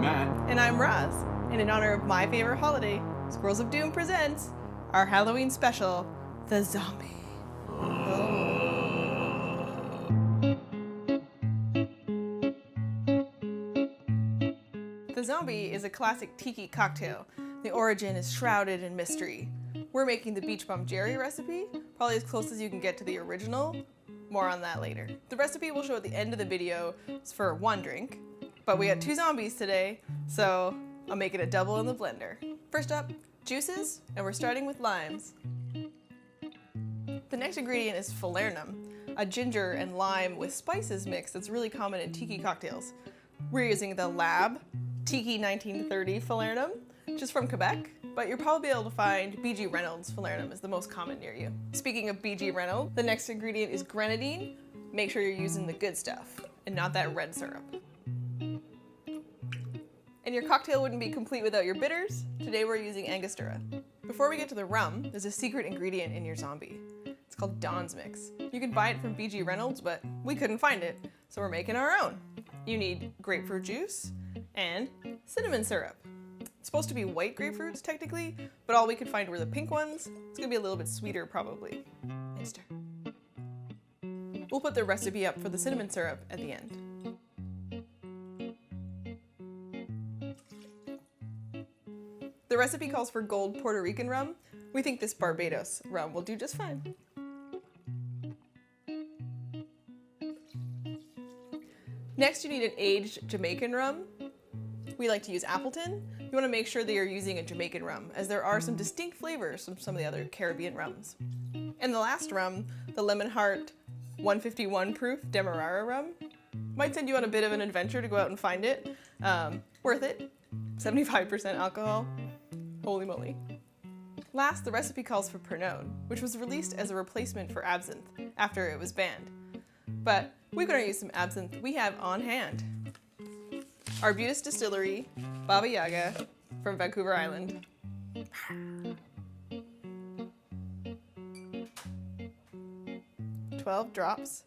Matt. And I'm Roz. And in honor of my favorite holiday, Squirrels of Doom presents our Halloween special, The Zombie. The Zombie is a classic Tiki cocktail. The origin is shrouded in mystery. We're making the Beach Bum Jerry recipe, probably as close as you can get to the original. More on that later. The recipe we'll show at the end of the video is for one drink, but we got 2 zombies today, so I'll make it a double in the blender. First up, juices, and we're starting with limes. The next ingredient is falernum, a ginger and lime with spices mix that's really common in Tiki cocktails. We're using the Lab Tiki 1930 falernum, which is from Quebec, but you'll probably be able to find BG Reynolds falernum is the most common near you. Speaking of BG Reynolds, the next ingredient is grenadine. Make sure you're using the good stuff and not that red syrup. And your cocktail wouldn't be complete without your bitters. Today we're using Angostura. Before we get to the rum, there's a secret ingredient in your zombie. It's called Dawn's Mix. You can buy it from BG Reynolds, but we couldn't find it, so we're making our own. You need grapefruit juice and cinnamon syrup. It's supposed to be white grapefruits technically, but all we could find were the pink ones. It's gonna be a little bit sweeter probably. And stir. We'll put the recipe up for the cinnamon syrup at the end. The recipe calls for gold Puerto Rican rum. We think this Barbados rum will do just fine. Next, you need an aged Jamaican rum. We like to use Appleton. You want to make sure that you're using a Jamaican rum, as there are some distinct flavors from some of the other Caribbean rums. And the last rum, the Lemon Heart 151 proof Demerara rum, might send you on a bit of an adventure to go out and find it. Worth it. 75% alcohol. Holy moly. Last, the recipe calls for Pernod, which was released as a replacement for absinthe after it was banned. But we're going to use some absinthe we have on hand. Arbutus Distillery, Baba Yaga from Vancouver Island. 12 drops.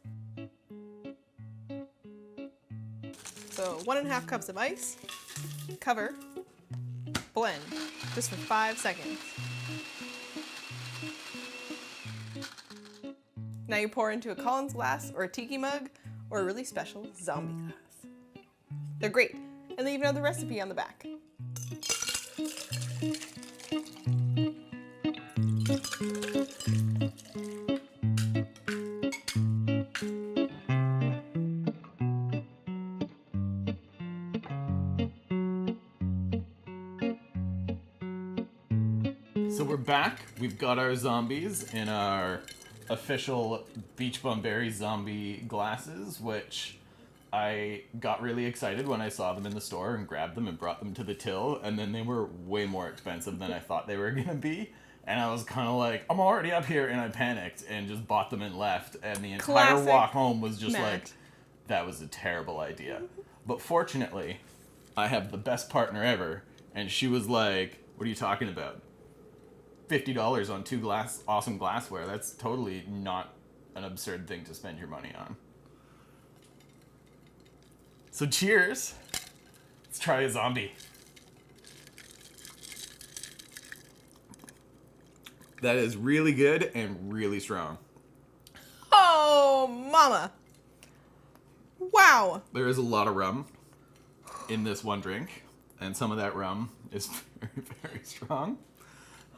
So 1.5 cups of ice. Cover. Blend just for 5 seconds. Now you pour into a Collins glass or a Tiki mug or a really special zombie glass. They're great, and they even have the recipe on the back. So we're back. We've got our zombies in our official Beach Bum Berry zombie glasses, which I got really excited when I saw them in the store and grabbed them and brought them to the till, and then they were way more expensive than I thought they were gonna be. And I was kind of like, I'm already up here, and I panicked and just bought them and left. And the entire Classic walk home was just Matt. like, that was a terrible idea. But fortunately, I have the best partner ever, and she was like, what are you talking about? $50 on 2 awesome glassware. That's totally not an absurd thing to spend your money on. So cheers. Let's try a zombie. That is really good and really strong. Oh, mama. Wow. There is a lot of rum in this one drink, and some of that rum is very, very strong.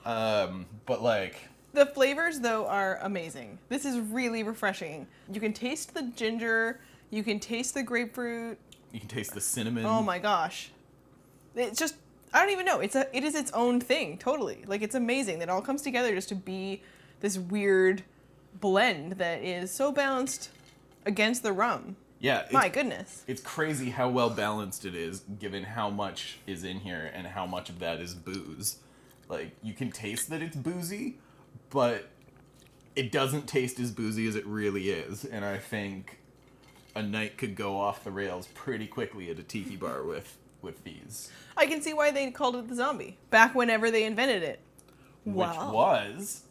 But like... The flavors, though, are amazing. This is really refreshing. You can taste the ginger, you can taste the grapefruit. You can taste the cinnamon. Oh my gosh. It's just, I don't even know. It is its own thing, totally. Like, it's amazing that it all comes together just to be this weird blend that is so balanced against the rum. Yeah. My goodness. It's crazy how well balanced it is, given how much is in here and how much of that is booze. Like, you can taste that it's boozy, but it doesn't taste as boozy as it really is. And I think a night could go off the rails pretty quickly at a tiki bar with these. I can see why they called it the zombie, back whenever they invented it. Which was,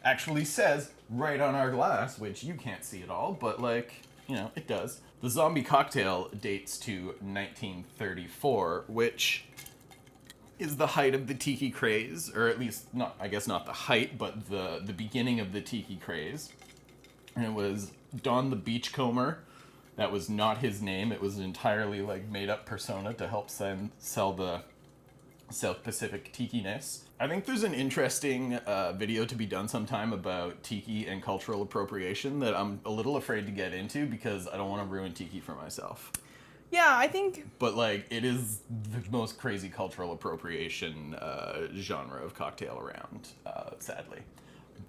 actually says right on our glass, which you can't see at all, but like, you know, it does. The zombie cocktail dates to 1934, which is the height of the tiki craze, or at least not, I guess not the height, but the beginning of the tiki craze. And it was Don the Beachcomber. That was not his name. It was an entirely like made up persona to help sell the South Pacific tiki-ness. I think there's an interesting video to be done sometime about tiki and cultural appropriation that I'm a little afraid to get into because I don't want to ruin tiki for myself. Yeah, I think... But, like, it is the most crazy cultural appropriation genre of cocktail around, sadly.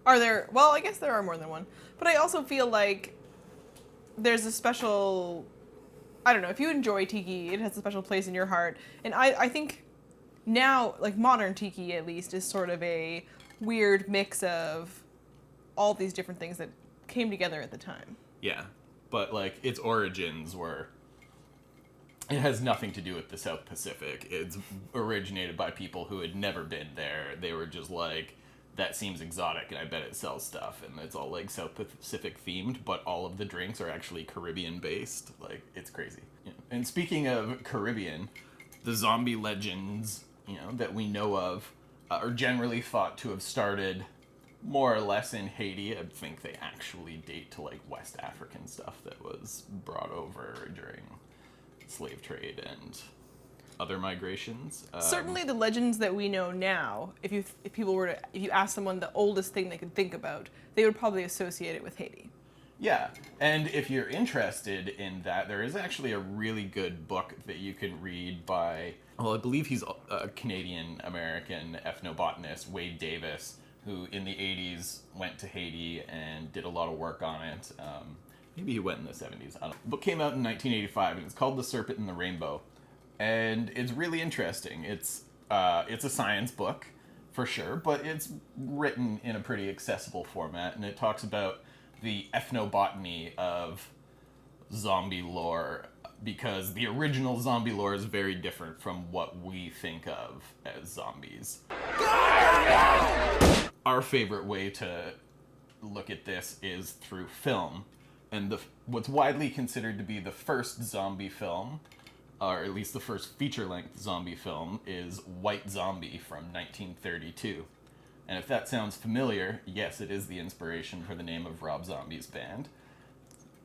Are there... Well, I guess there are more than one. But I also feel like there's a special... I don't know, if you enjoy tiki, it has a special place in your heart. And I think now, like, modern tiki, at least, is sort of a weird mix of all these different things that came together at the time. Yeah. But, like, its origins were... It has nothing to do with the South Pacific. It's originated by people who had never been there. They were just like, that seems exotic and I bet it sells stuff. And it's all like South Pacific themed, but all of the drinks are actually Caribbean based. Like, it's crazy. Yeah. And speaking of Caribbean, the zombie legends, that we know of are generally thought to have started more or less in Haiti. I think they actually date to like West African stuff that was brought over during slave trade and other migrations. Certainly the legends that we know now, if you ask someone the oldest thing they could think about, they would probably associate it with Haiti. Yeah, and if you're interested in that, there is actually a really good book that you can read by, well, I believe he's a Canadian-American ethnobotanist, Wade Davis, who in the 80s went to Haiti and did a lot of work on it. Maybe he went in the 70s. I don't know. The book came out in 1985, and it's called The Serpent and the Rainbow. And it's really interesting. It's a science book, for sure, but it's written in a pretty accessible format, and it talks about the ethnobotany of zombie lore, because the original zombie lore is very different from what we think of as zombies. Our favorite way to look at this is through film. And what's widely considered to be the first zombie film, or at least the first feature-length zombie film, is White Zombie from 1932. And if that sounds familiar, yes, it is the inspiration for the name of Rob Zombie's band.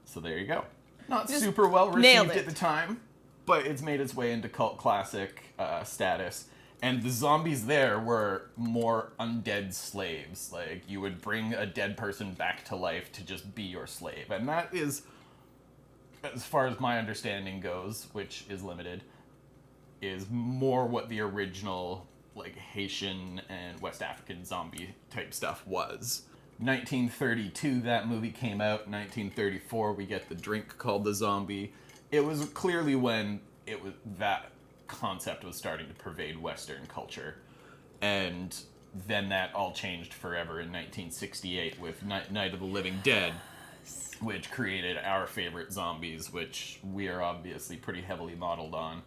So there you go. Not Just super well nailed received it. at the time, but it's made its way into cult classic status. And the zombies there were more undead slaves. Like, you would bring a dead person back to life to just be your slave. And that is, as far as my understanding goes, which is limited, is more what the original, like, Haitian and West African zombie type stuff was. 1932, that movie came out. 1934, we get the drink called the zombie. It was clearly when that concept was starting to pervade Western culture, and then that all changed forever in 1968 with Night of the Living Dead, which created our favorite zombies, which we are obviously pretty heavily modeled on.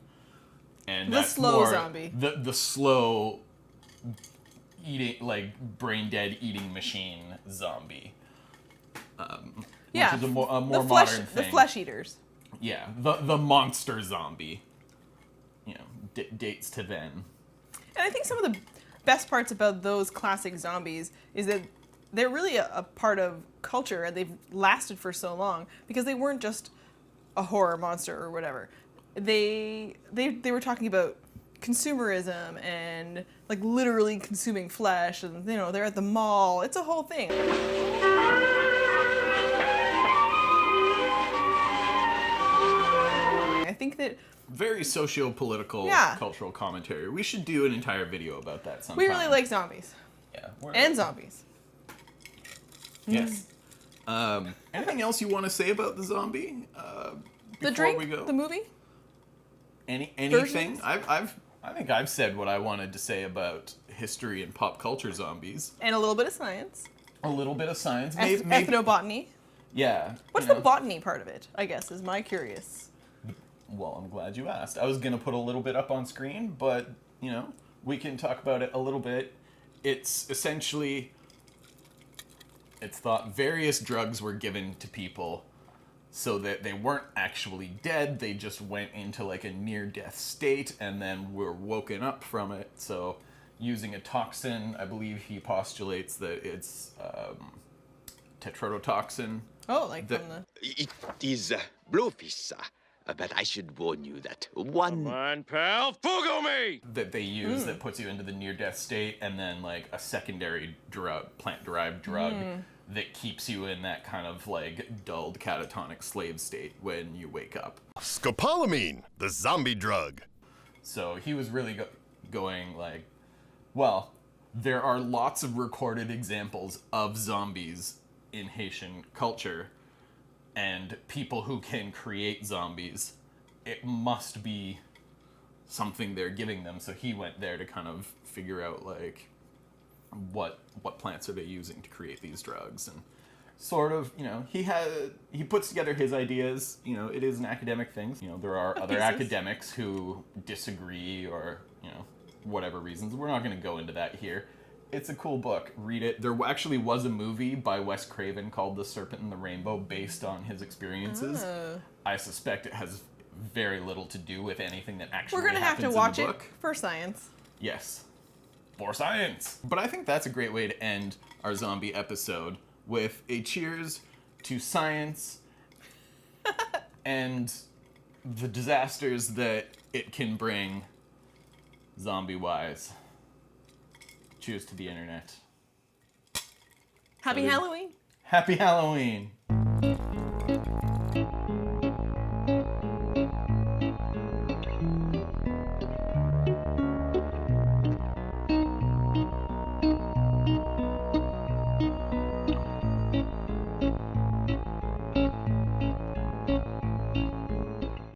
And The that's slow more zombie. the slow eating, like brain dead eating machine zombie. Yeah, which is a more the modern thing. The flesh eaters. Yeah, the monster zombie. Dates to then. And I think some of the best parts about those classic zombies is that they're really a part of culture, and they've lasted for so long because they weren't just a horror monster or whatever. They were talking about consumerism and like literally consuming flesh, and they're at the mall. It's a whole thing. I think that Very socio-political, Yeah. cultural commentary. We should do an entire video about that sometime. we really like zombies Yeah. and zombies. Yes. Anything else you want to say about the zombie? The before drink, we go? the movie. Anything? versions? I think I've said what I wanted to say about history and pop culture zombies. And a little bit of science. A little bit of science. Eth- Maybe, Ethnobotany. yeah. What's you the know. botany part of it, I guess, is my curious. Well, I'm glad you asked. I was going to put a little bit up on screen, but, we can talk about it a little bit. It's essentially, it's thought various drugs were given to people so that they weren't actually dead. They just went into like a near-death state and then were woken up from it. So using a toxin, I believe he postulates that it's tetrodotoxin. Oh, like The- from the. It is bluefish, sir. But I should warn you that one... Come on, pal, fugo me! That they use that puts you into the near-death state, and then like a secondary drug, plant-derived drug that keeps you in that kind of like dulled catatonic slave state when you wake up. Scopolamine, the zombie drug. So he was really going like, well, there are lots of recorded examples of zombies in Haitian culture, and people who can create zombies. It must be something they're giving them. So he went there to kind of figure out like what plants are they using to create these drugs, and sort of, you know, he puts together his ideas. You know, it is an academic thing. You know, there are other Pieces. academics who disagree or, you know, whatever reasons. We're not going to go into that here. It's a cool book. Read it. There actually was a movie by Wes Craven called The Serpent and the Rainbow based on his experiences. Oh. I suspect it has very little to do with anything that actually We're gonna have happens to watch in the it book. for science. Yes. For science. But I think that's a great way to end our zombie episode with a cheers to science and the disasters that it can bring zombie-wise. Cheers to the internet. Happy Salud. Halloween. Happy Halloween!